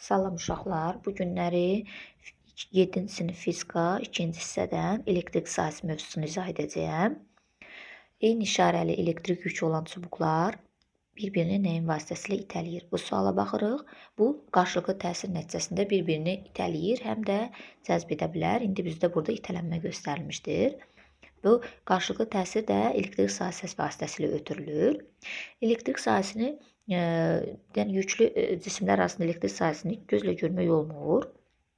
Salam uşaqlar, bu günləri 7-ci sinif fizika 2-ci hissədən elektrik sahəsi mövzusunu izah edəcəyəm. Eyni işarəli elektrik yükü olan çubuqlar bir-birini nəyin vasitəsilə itələyir? Bu suala baxırıq. Bu, qarşılıqlı təsir nəticəsində bir-birini itələyir, həm də cəzb edə bilər. İndi bizdə burada itələnmə göstərilmişdir. Bu, qarşılıqlı təsir də elektrik sahəsi vasitəsilə ötürülür. Elektrik sahəsini, yəni yüklü cisimlər arasında elektrik sahəsini gözlə görmək olmur,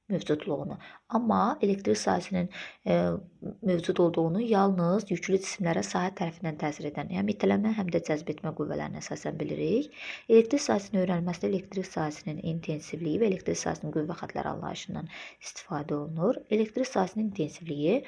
mövcudluğunu. Amma elektrik sahəsinin mövcud olduğunu yalnız yüklü cisimlərə sahə tərəfindən təsir edən, həm itələnmə, həm də cəzb etmə qüvvələrinə əsasən bilirik. Elektrik sahəsinin öyrənilməsində elektrik sahəsinin intensivliyi və elektrik sahəsinin qüvvə xətləri anlayışından istifadə olunur. Elektrik sahəsinin intensivliyi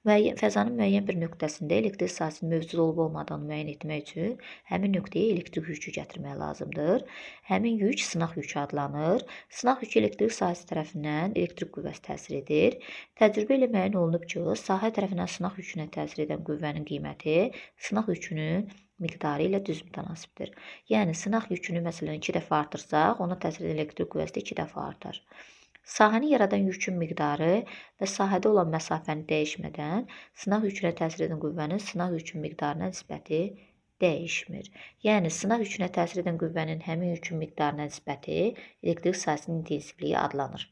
fəzanın müəyyən bir nöqtəsində elektrik sahəsinin mövcud olub-olmadığını müəyyən etmək üçün həmin nöqtəyə elektrik yükü gətirmək lazımdır. Həmin yük sınaq yükü adlanır. Sınaq yükü elektrik sahəsi tərəfindən elektrik qüvvəsi təsir edir. Təcrübə ilə müəyyən olunub ki, sahə tərəfindən sınaq yükünə təsir edən qüvvənin qiyməti sınaq yükünün miqdarı ilə düz mütənasibdir. Yəni, sınaq yükünü məsələn 2 dəfə artırsaq, ona təsir edən elektrik qüvvəsi də 2 dəfə artar. Sahəni yaradan yükün miqdarı və sahədə olan məsafəni dəyişmədən sınaq yükünə təsir edən qüvvənin sınaq yükün miqdarına nisbəti dəyişmir. Yəni, sınaq yükünə təsir edən qüvvənin həmin yükün miqdarına nisbəti elektrik sahəsinin intensivliyi adlanır.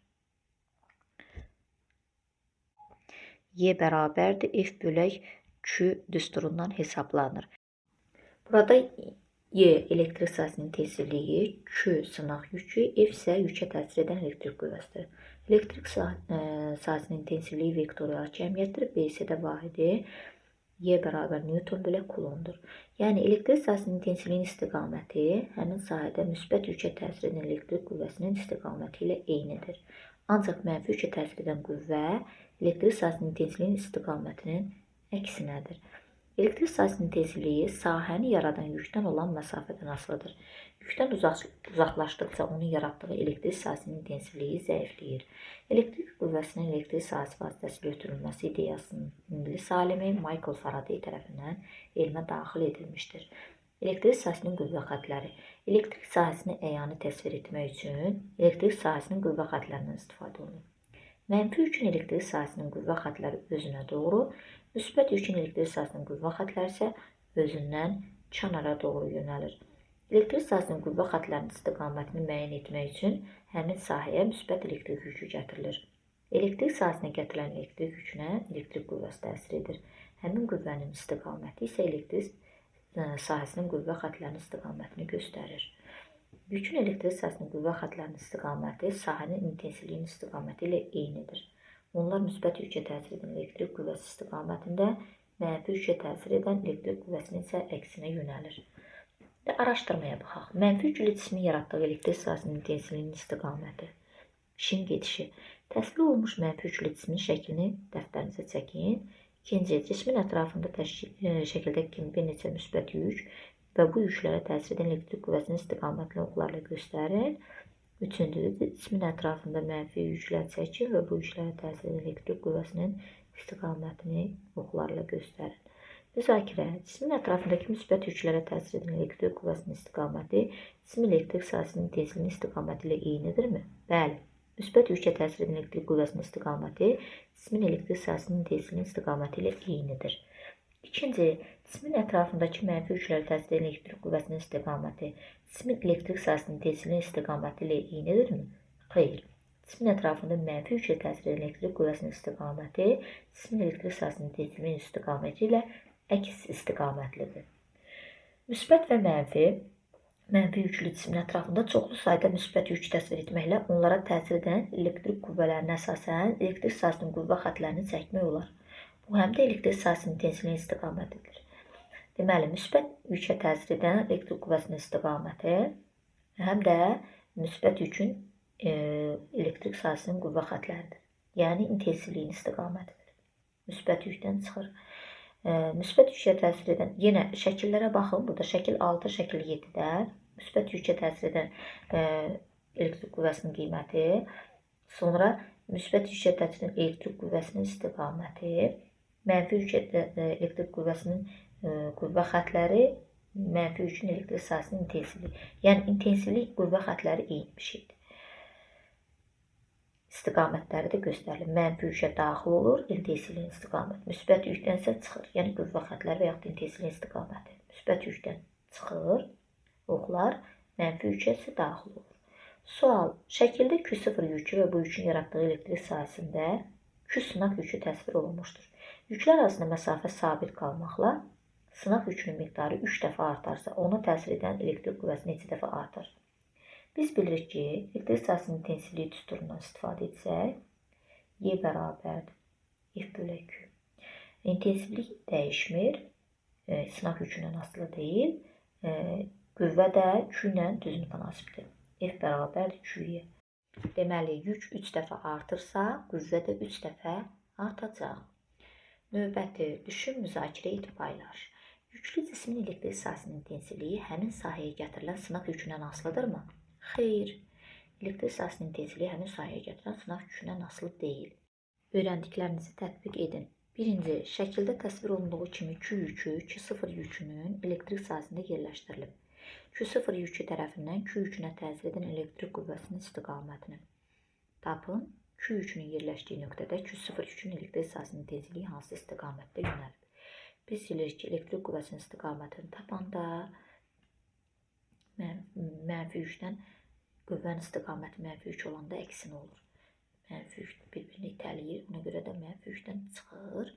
Y bərabərdir F bölək Q düsturundan hesablanır. Burada Y elektrik sahəsinin intensivliyi, Q sınaq yükü, F isə yükə təsir edən elektrik qüvvəsidir. Elektrik sahəsinin intensivliyi vektorial cəmiyyətdir. B isə də vahidi Y bərabər Newton bölək Coulombdur. Yəni, elektrik sahəsinin intensivliyinin istiqaməti həmin sahədə müsbət yükə təsir edən elektrik qüvvəsinin istiqaməti ilə eynidir. Ancaq mənfi yükə təsir edən qüvvə elektrik sahəsinin intensivliyinin istiqamətinin əksinədir. Elektrik sahəsinin intensivliyi sahəni yaradan yükdən olan məsafədən asılıdır. Yükdən uzaqlaşdıqca onun yaratdığı elektrik sahəsinin intensivliyi zəifləyir. Elektrik qüvvəsinin elektrik sahəsi vasitəsilə ötürülməsi ideyasının ingilis alimi Michael Faraday tərəfindən elmə daxil edilmişdir. Elektrik sahəsinin qüvvə xətləri. Elektrik sahəsini əyani təsvir etmək üçün elektrik sahəsinin qüvvə xətlərindən istifadə olunur. Mənfi yükün elektrik sahəsinin qüvvə xətləri özünə doğru, müsbət yükün elektrik sahəsinin qüvvə xətləri isə özündən kənara doğru yönəlir. Elektrik sahəsinin qüvvə xətlərinin istiqamətini müəyyən etmək üçün həmin sahəyə müsbət elektrik yükü gətirilir. Elektrik sahəsinə gətirilən elektrik yükünə elektrik qüvvəsi təsir edir. Həmin qüvvənin istiqaməti isə elektrik sahəsinin qüvvə xətlərinin istiqamətini göstərir. Yükün elektrik sahəsinin qüvvə xətlərinin istiqaməti sahənin intensivliyinin istiqaməti ilə eynidir. Onlar müsbət yükə təsir edən elektrik qüvvəsi istiqamətində, mənfi yükə təsir edən elektrik qüvvəsinin isə əksinə yönəlir. Araşdırmaya baxaq. Mənfi yüklü cismin yaratdığı elektrik sahəsinin intensivliyinin istiqaməti. İşin gedişi. Təsvir olunmuş mənfi yüklü cismin şəklini dəftərinizə çəkin. İkinci, cismin ətrafında şəkildə kimi bir neçə müsbət yük və bu yüklərə təsir edən elektrik qüvvəsinin istiqamətini oxlarla göstərin. Üçüncü, cismin ətrafında mənfi yüklər çəkin və bu yüklərə təsir edən elektrik qüvvəsinin istiqamətini oxlarla göstərin. Müzakirə. Cismin ətrafındakı müsbət yüklərə təsir edən elektrik qüvvəsinin istiqaməti cismin elektrik sahəsinin intensivliyinin istiqaməti ilə eynidirmi? Bəli. Müsbət yükə təsir edən elektrik qüvvəsinin istiqaməti cismin elektrik sahəsinin intensivliyinin istiqaməti ilə eynidir. İkinci, cismin ətrafındakı mənfi yüklərə təsir edən elektrik qüvvəsinin istiqaməti cismin elektrik sahəsinin intensivliyinin istiqaməti ilə eynidirmi? Xeyr. Cismin ətrafında mənfi yükə təsir edən elektrik qüvvəsinin istiqaməti cismin elektrik sahəsinin intensivliyinin istiqaməti ilə əks istiqamətlidir. Müsbət və mənfi yüklü cismin ətrafında çoxlu sayda müsbət yük təsvir etməklə onlara təsir edən elektrik qüvvələrinə əsasən elektrik sahəsinin qüvvə xətlərini çəkmək olar. Bu, həm də elektrik sahəsinin intensivliyinin istiqamətidir. Deməli, müsbət yükə təsir edən elektrik qüvvəsinin istiqaməti həm də müsbət yükün elektrik sahəsinin qüvvə xətləridir. Yəni, intensivliyin istiqamətidir. Müsbət yükdən çıxır. Müsbət yükə təsir edən, yenə şəkillərə baxın, burada şəkil 6, şəkil 7-də müsbət yükə təsir edən elektrik qüvvəsinin qiyməti, sonra müsbət yükə təsir edən elektrik qüvvəsinin istiqaməti, mənfi yükə elektrik qüvvəsinin qüvvə xətləri, mənfi yükün elektrik sahəsinin intensivliyi. Yəni, intensivlik qüvvə xətləri eyni bir şeydir. istiqamətləri də göstərilir. Mənfi yükə daxil olur, intensivliyin istiqaməti. Müsbət yükdənsə çıxır. Yəni qüvvə xətləri və yaxud intensivliyin istiqaməti. Müsbət yükdən çıxır, oxlar mənfi yükə isə daxil olur. Sual: şəkildə Q0 yükü və bu yükün yaratdığı elektrik sahəsində Q sınaq yükü təsvir olunmuşdur. Yüklər arasında məsafə sabit qalmaqla sınaq yükünün miqdarı 3 dəfə artarsa, ona təsir edən elektrik qüvvəsi neçə dəfə artar? Biz bilirik ki, elektrik sahəsinin intensivliyi düsturundan istifadə etsək, Y bərabərdir F bölü Q. İntensivlik dəyişmir, sınaq yükündən asılı deyil, qüvvə də Q ilə düz mütənasibdir. F bərabərdir Q-yə. Deməli, yük 3 dəfə artırsa, qüvvə də 3 dəfə artacaq. Növbəti, düşün, müzakirə et, paylaş. Yüklü cismin elektrik sahəsinin intensivliyi həmin sahəyə gətirilən sınaq yükündən asılıdırmı? Xeyr. Elektrik sahəsinin intensivliyi həmin sahəyə gətirilən sınaq yükündən asılı deyil. Öyrəndiklərinizi tətbiq edin. Birinci, şəkildə təsvir olunduğu kimi Q yükü Q0 yükünün elektrik sahəsində yerləşdirilib. Q0 yükü tərəfindən Q yükünə təsir edən elektrik qüvvəsinin istiqamətini tapın. Q yükünün yerləşdiyi nöqtədə Q0 yükünün elektrik sahəsinin intensivliyi hansı istiqamətdə yönəlib? Biz bilirik ki, elektrik qüvvəsinin istiqamətini tapanda mənfi yükdən qüvvənin istiqaməti mənfi yük olanda əksinə olur. Mənfi yük bir-birini itələyir, ona görə də mənfi yükdən çıxır.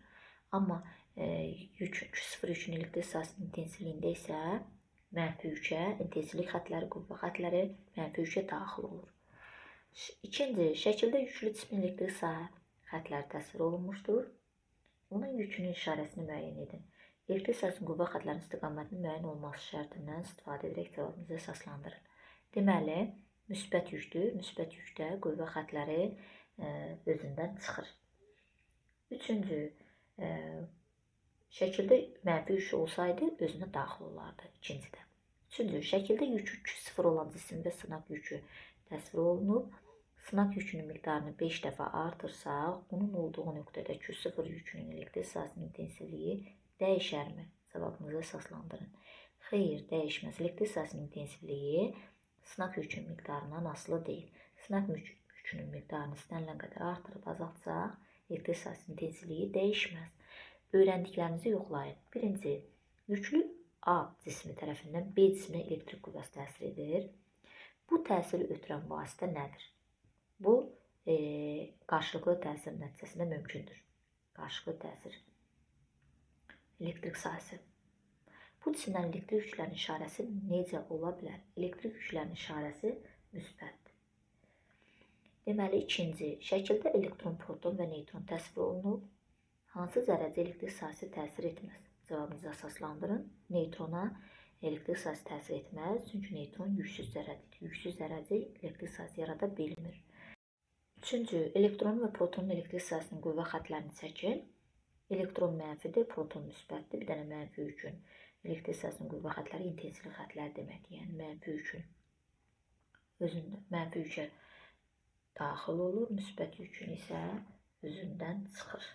Amma Q0 yükünün elektrik sahəsinin intensivliyində isə mənfi yükə, intensivlik xətləri, qüvvə xətləri mənfi yükə daxil olur. İkinci, şəkildə yüklü cismin elektrik sahə xətləri təsvir olunmuşdur. Onun yükünün işarəsini müəyyən edin. Elektrik sahəsinin qüvvə xətlərinin istiqamətinin müəyyən olması şərtindən istifadə edərək cavabınızı əsaslandırın. Deməli, müsbət yükdür. Müsbət yükdə qüvvə xətləri özündən çıxır. Üçüncü, şəkildə mənfi yük olsaydı özünə daxil olardı ikincidə. Üçüncü, şəkildə yükü Q0 olan cisimdə sınaq yükü təsvir olunub. Sınaq yükünün miqdarını 5 dəfə artırsaq, onun olduğu nöqtədə Q0 yükünün elektrik sahəsinin intensivliyi dəyişərmi? Cavabınızı əsaslandırın. Xeyr, dəyişməz. Elektrik sahəsinin intensivliyi sınaq yükünün miqdarından asılı deyil. Sınaq yükünün miqdarını istənilən qədər artırıb azaltsaq, elektrik sahəsinin intensivliyi dəyişməz. Öyrəndiklərinizi yoxlayın. Birinci, yüklü A cismi tərəfindən B cisminə elektrik qüvvəsi təsir edir. Bu təsiri ötürən vasitə nədir? Bu, qarşılıqlı təsir nəticəsində mümkündür. Qarşılıqlı təsir. Elektrik sahəsi. Bu cisimdən elektrik yüklərinin işarəsi necə ola bilər? Elektrik yüklərinin işarəsi müsbətdir. Deməli, ikinci, şəkildə elektron, proton və neytron təsvir olunub. Hansı zərrəcə elektrik sahəsi təsir etməz? Cavabınızı əsaslandırın. Neytrona elektrik sahəsi təsir etməz, çünki neytron yüksüz zərrədir. Yüksüz zərrəcə elektrik sahəsi yarada bilmir. Üçüncü, elektronun və protonun elektrik sahəsinin qüvvə xətlərini çəkin. Elektron mənfidir, proton müsbətdir. Bir dənə mənfi yükün elektrik sahəsinin qüvvə xətləri intensivlik xətləri deməkdir. Yəni mənfi yükün özündə mənfi yükə daxil olur, müsbət yükün isə özündən çıxır.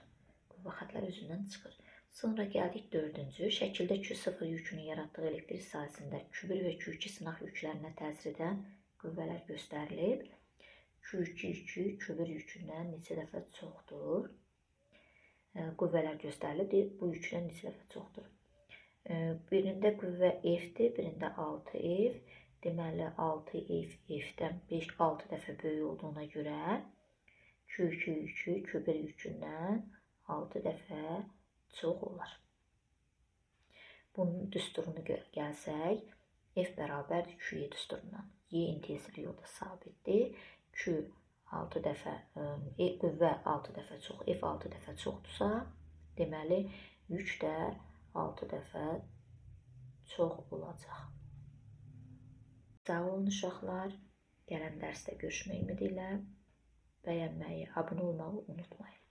Qüvvə xətləri özündən çıxır. Sonra gəldik dördüncü. Şəkildə Q0 yükünün yaratdığı elektrik sahəsində Q1 və Q2 sınaq yüklərinə təsir edən qüvvələr göstərilib. Q2 yükü Q1 yükündən neçə dəfə çoxdur? Qüvvələr göstərilib. Bu yükdən neçə dəfə çoxdur? Birində qüvvə F-dir, birində 6F. Deməli, 6F F-dən 6 dəfə böyük olduğuna görə Q2 yükü Q1 yükündən 6 dəfə çox olar. Bunun düsturunu gəlsək, F bərabərdir Q-Y düsturundan. Y intensivliyi o da sabitdir. Q 6 dəfə, qüvvə 6 dəfə çox, F 6 dəfə çoxdursa, deməli, yük də 6 dəfə çox olacaq. Sağ olun uşaqlar. Gələn dərsdə görüşmək ümidi ilə bəyənməyi, abunə olmağı unutmayın.